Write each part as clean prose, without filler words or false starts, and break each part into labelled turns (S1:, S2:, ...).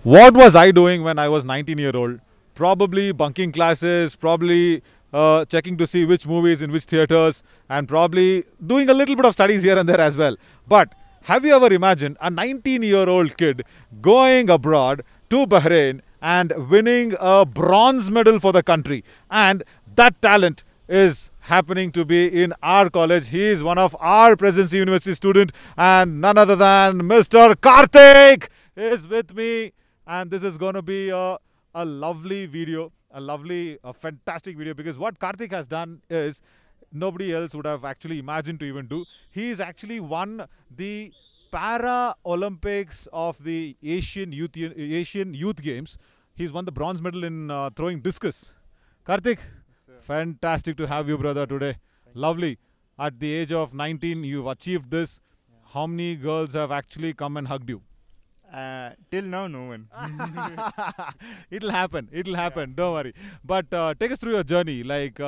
S1: What was I doing when I was 19-year-old? Probably bunking classes, probably checking to see which movies in which theaters, and probably doing a little bit of studies here and there as well. But have you ever imagined a 19-year-old kid going abroad to Bahrain and winning a bronze medal for the country? And that talent is happening to be in our college. He is one of our Presidency University student, and none other than Mr. Karthik is with me. And this is going to be a lovely video, a fantastic video, because what Karthik has done is nobody else would have actually imagined to even do. He's actually won the Para Olympics of the Asian Youth Games. He's won the bronze medal in throwing discus. Karthik, fantastic to have you, brother, today. Lovely. At the age of 19, you've achieved this. How many girls have actually come and hugged you?
S2: Till now, no one.
S1: It'll happen. It'll happen. Don't worry. But take us through your journey. Like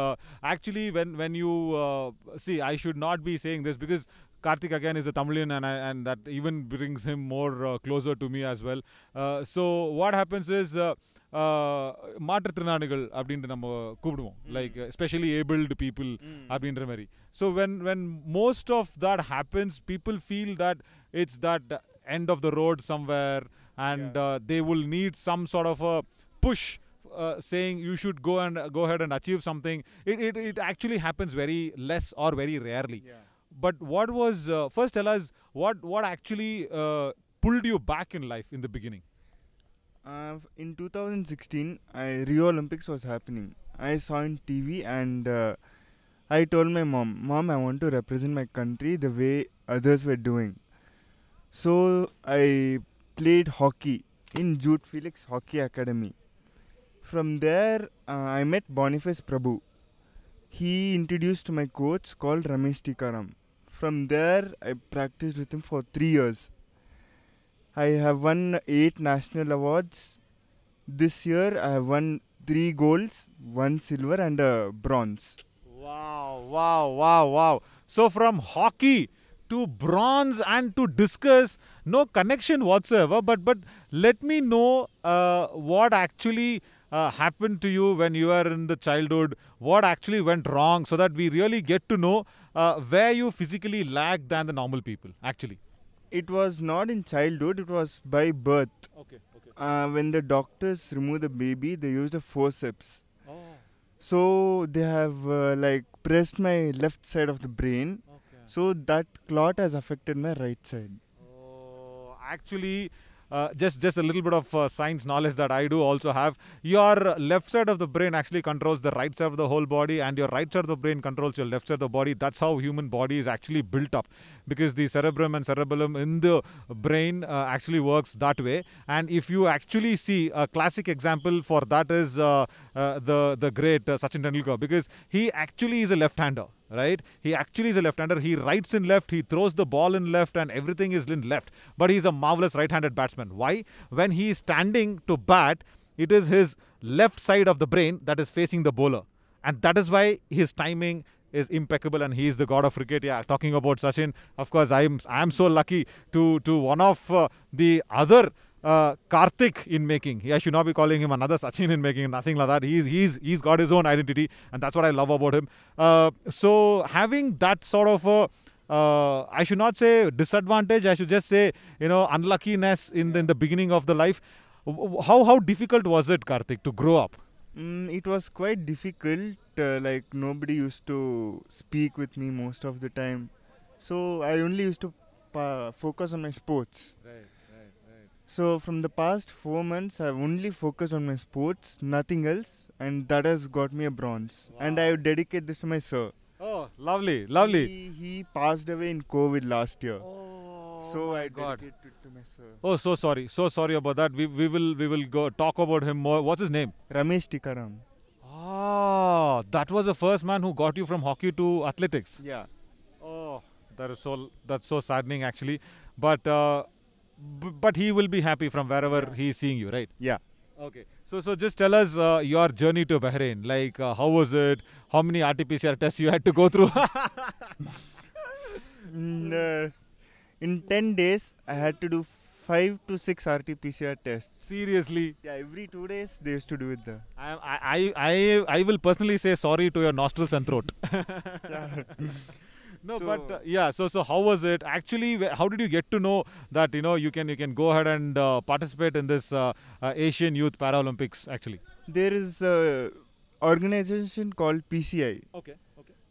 S1: actually, when you see, I should not be saying this because Karthik again is a Tamilian, and that even brings him more closer to me as well. So what happens is. மாற்றுத்திறனாளிகள் அப்படின்ட்டு நம்ம கூப்பிடுவோம் like especially abled people அப்படின்ற மாதிரி so when most of that happens people feel that it's that end of the road somewhere and they will need some sort of a push saying you should go ahead and achieve something. It actually happens very less or very rarely. But what was first tell us what actually pulled you back in life in the beginning?
S2: In 2016, Rio Olympics was happening. I saw on TV and I told my mom, I want to represent my country the way others were doing. So I played hockey in Jude Felix Hockey Academy. From there, I met Boniface Prabhu. He introduced my coach called Ramesh Tikaram. From there, I practiced with him for 3 years. I have won 8 national awards. This year I have won 3 golds, 1 silver and a bronze.
S1: Wow. So from hockey to bronze and to discus, no connection whatsoever. But let me know what actually happened to you when you were in the childhood, what actually went wrong so that we really get to know where you physically lagged than the normal people actually.
S2: It was not in childhood, it was by birth.
S1: Okay.
S2: When the doctors removed the baby, they used a forceps. So they have like pressed my left side of the brain. So that clot has affected my right side.
S1: Actually, just a little bit of science knowledge that I do also have. Your left side of the brain actually controls the right side of the whole body, and your right side of the brain controls your left side of the body. That's how human body is actually built up, because the cerebrum and cerebellum in the brain actually works that way. And if you actually see a classic example for that is the great Sachin Tendulkar, because he actually is a left-hander. Right? He actually is a left-hander. He writes in left, he throws the ball in left, and everything is in left. But he's a marvelous right-handed batsman. Why? When he is standing to bat, it is his left side of the brain that is facing the bowler. And that is why his timing is impeccable and he is the god of cricket. Yeah, talking about Sachin, of course, I am so lucky to one of the other Karthik in making. I should not be calling him another Sachin in making, nothing like that. He's got his own identity, and that's what I love about him. So having that sort of I should not say disadvantage, I should just say, unluckiness in the beginning of the life. How difficult was it, Karthik, to grow up?
S2: It was quite difficult. Like nobody used to speak with me most of the time. So I only used to focus on my sports.
S1: Right.
S2: So from the past 4 months, I've only focused on my sports, nothing else, and that has got me a bronze.
S1: Wow.
S2: And I would dedicate this to my sir.
S1: Oh, lovely.
S2: He passed away in COVID last year. So I dedicate it to my sir.
S1: Oh, so sorry about that. We will go talk about him more. What's his name?
S2: Ramesh Tikaram.
S1: Oh, that was the first man who got you from hockey to athletics.
S2: Yeah.
S1: Oh, that's so saddening actually. But he will be happy from wherever he is seeing you, right?
S2: Yeah.
S1: Okay. So just tell us your journey to Bahrain. Like, how was it? How many RT-PCR tests you had to go through?
S2: In 10 days, I had to do 5 to 6 RT-PCR tests.
S1: Seriously.
S2: Yeah, every 2 days they used to do it there.
S1: I will personally say sorry to your nostrils and throat.
S2: Yeah.
S1: No,
S2: So-
S1: but so how was it actually? How did you get to know that you can go ahead and participate in this Asian Youth Paralympics actually?
S2: There is a organization called PCI.
S1: Okay.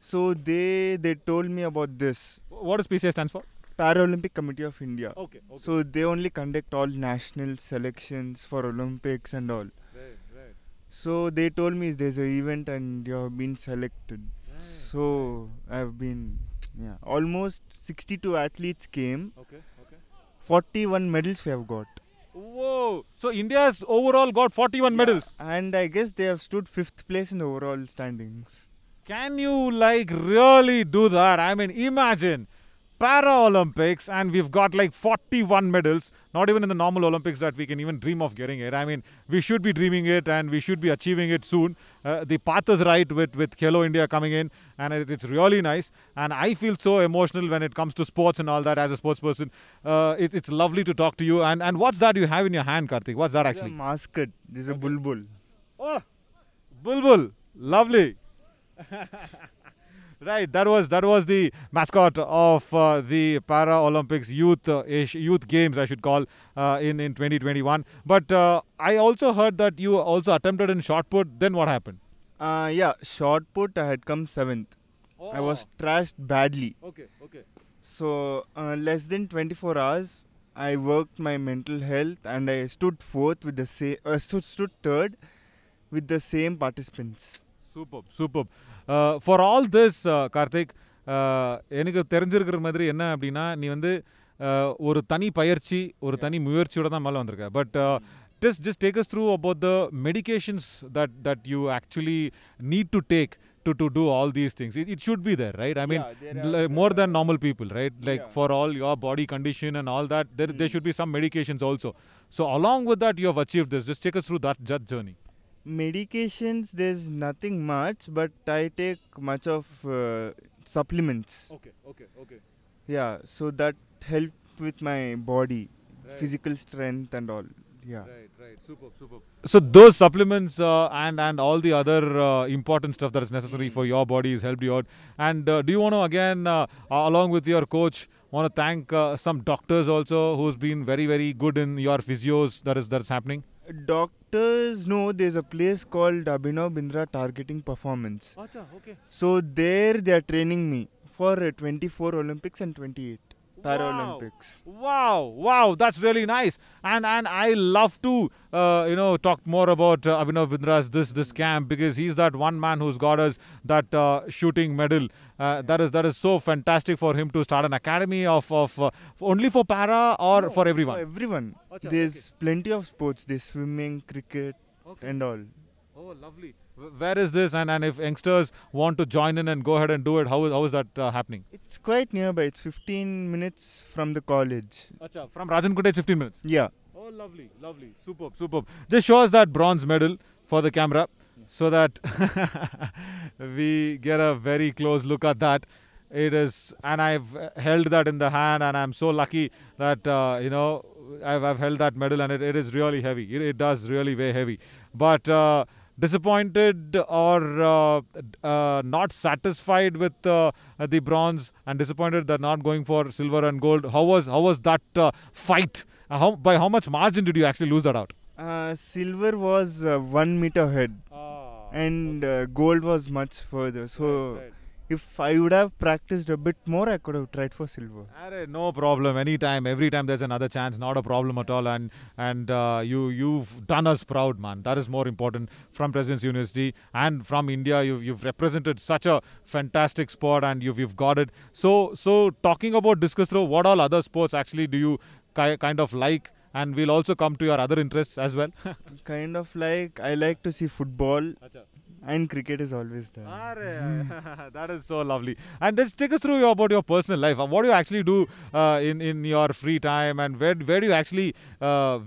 S2: So they told me about this
S1: What does PCI stands for?
S2: Paralympic Committee of India.
S1: Okay.
S2: So they only conduct all national selections for Olympics and all.
S1: Right.
S2: So they told me there's an event and you have been selected. So I've been, almost 62 athletes came.
S1: Okay.
S2: 41 medals we have got.
S1: Whoa! So India has overall got 41 medals.
S2: And I guess they have stood 5th place in the overall standings.
S1: Can you really do that? I mean, imagine Paralympics and we've got 41 medals, not even in the normal Olympics that we can even dream of getting it. I mean, we should be dreaming it and we should be achieving it soon. The path is right with Khelo India coming in and it's really nice. And I feel so emotional when it comes to sports and all that as a sports person. It's lovely to talk to you. And what's that you have in your hand, Karthik? What's that
S2: This is
S1: actually?
S2: a mascot. This is a bulbul.
S1: Oh, Bulbul, lovely. Right, that was the mascot of the Paralympics youth games, I should call, in 2021. But I also heard that you also attempted in shot put. Then what happened?
S2: Shot put I had come 7th. I was trashed badly.
S1: Okay.
S2: So less than 24 hours, I worked my mental health and I stood 4th with the same. Stood 3rd with the same participants.
S1: Superb. For all this, Karthik, எனக்கு தெரிஞ்சிருக்கிற மாதிரி என்ன அப்படின்னா நீ வந்து ஒரு தனி பயிற்சி ஒரு தனி முயற்சியோட தான் மேலே வந்திருக்க but just take us through about the medications that you actually need to take to do all these things. It should be there, right? I mean, more than normal people, right? For all your body condition and all that, there should be some medications also. So along with that, you have achieved this. Just take us through that journey.
S2: Medications, there's nothing much, but I take much of supplements.
S1: Okay.
S2: Yeah, so that helped with my body,
S1: Right.
S2: physical strength and all. Yeah.
S1: Right. Superb. So those supplements and all the other important stuff that is necessary for your body has helped you out. And do you want to again, along with your coach, want to thank some doctors also who's been very, very good in your physios that's happening?
S2: Doctors know there's a place called Abhinav Bindra Targeting Performance.
S1: Okay.
S2: So there they are training me for 24 Olympics and 28 Paralympics.
S1: Wow, that's really nice. And I love to talk more about Abhinav Bindra's this camp because he's that one man who's got us that shooting medal. That is so fantastic for him to start an academy of only for para or for everyone.
S2: For everyone.
S1: Acha,
S2: There's plenty of sports. There's swimming, cricket and all.
S1: Oh, lovely. Where is this? And if youngsters want to join in and go ahead and do it, how is that happening?
S2: It's quite nearby. It's 15 minutes from the college.
S1: Acha, from Rajankot, 15 minutes.
S2: Yeah.
S1: Oh, lovely. Superb. Just show us that bronze medal for the camera so that we get a very close look at that. It is, and I've held that in the hand, and I'm so lucky that I've held that medal, and it is really heavy. It does really weigh heavy, but disappointed or not satisfied with the bronze, and disappointed that not going for silver and gold. How was that fight? By how much margin did you actually lose that out?
S2: Silver was 1 meter ahead, and gold was much further. So if I would have practiced a bit more, I could have tried for silver.
S1: No problem. Anytime, every time there's another chance, not a problem at all. And you've done us proud, man. That is more important. From Presidency University and from India, you've represented such a fantastic sport, and you've got it. So talking about discus throw, what all other sports actually do you kind of like? And we'll also come to your other interests as well.
S2: Kind of like, I like to see football. And cricket is always there.
S1: That is so lovely. And just take us through about your personal life. What do you actually do in your free time, and where do you actually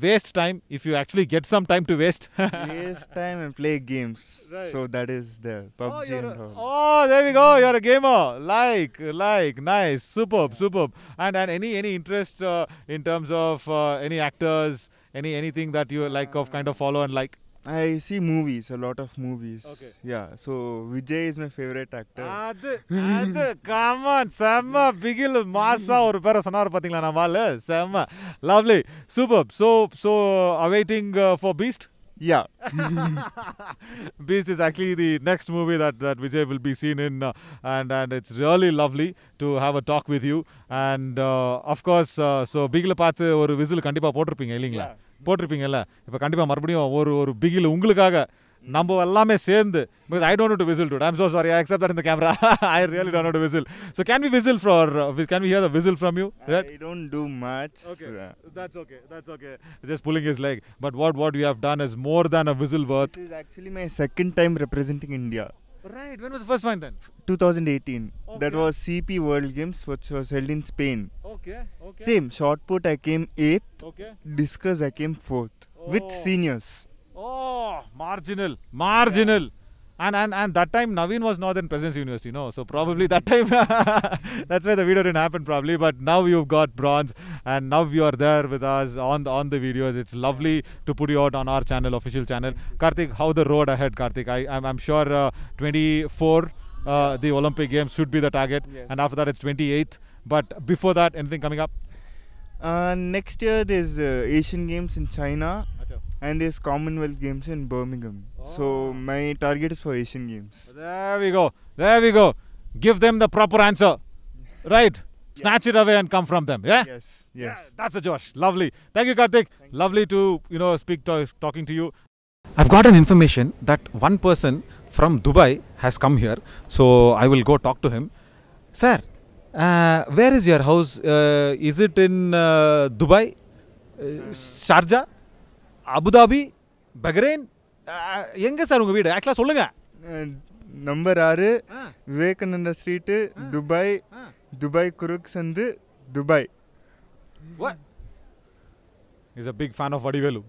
S1: waste time if you actually get some time to waste?
S2: Waste time and play games.
S1: Right.
S2: So that is there. PUBG and all.
S1: Oh, there we go. You're a gamer. Nice, superb. And any interest in terms of any actors, anything that you like of kind of follow and like?
S2: I see movies, a lot of movies.
S1: Okay.
S2: Yeah, so Vijay is my favorite actor.
S1: Come on, Semma, Bigil, Masa, or Pero Sonar Patingla Namal, Semma. Lovely, superb. So awaiting for Beast?
S2: Yeah.
S1: Beast is actually the next movie that Vijay will be seen in, and it's really lovely to have a talk with you. And of course, so Bigil பார்த்து ஒரு whistle கண்டிப்பா போட்டிருப்பீங்க இல்லீங்களா? போட்டிருப்பீங்கல்ல. இப்போ கண்டிப்பா மறுபடியும் ஒரு பிகில் உங்களுக்காக நம்ம எல்லாமே சேர்ந்து, because I don't know to whistle, dude. I'm so sorry. I accept that in the camera. I really don't know to whistle. So can we hear the whistle from you?
S2: I don't do much.
S1: Okay.
S2: So, yeah.
S1: That's okay. Just pulling his leg. But what you have done is more than a whistle worth.
S2: This is actually my second time representing India.
S1: Right. When was the first one then?
S2: 2018. That
S1: Okay.
S2: was CP World Games, which was held in Spain.
S1: Okay.
S2: Same. Shot put, I came 8th.
S1: Okay.
S2: Discus, I came 4th. With
S1: Oh.
S2: seniors.
S1: Oh, marginal. And that time Naveen was not in Presence University, no? So probably that time that's why the video didn't happen probably. But now you've got bronze, and now you are there with us on the videos. It's lovely to put you out on our channel, official channel. Karthik, how the road ahead, Karthik? I'm sure 24 the Olympic Games should be the target,
S2: Yes.
S1: and after that it's 28th. But before that, anything coming up?
S2: Next year there's Asian Games in China and there's Commonwealth Games in Birmingham. So
S1: Oh.
S2: my target is for Asian Games.
S1: There we go. Give them the proper answer. Right? Snatch it away and come from them. Yeah?
S2: Yes.
S1: Yeah, that's a Josh. Lovely. Thank you, Karthik. Lovely to, talking to you. I've gotten information that one person from Dubai has come here. So I will go talk to him. Sir, where is your house? Is it in Dubai? Sharjah? Abu Dhabi? Bahrain? எங்க sir உங்க வீடு ஆக்சுவலா சொல்லுங்க.
S2: Number 6 Vivekananda street Dubai Kurukh Sandhu Dubai.
S1: What? He's a big fan of Vadivelu.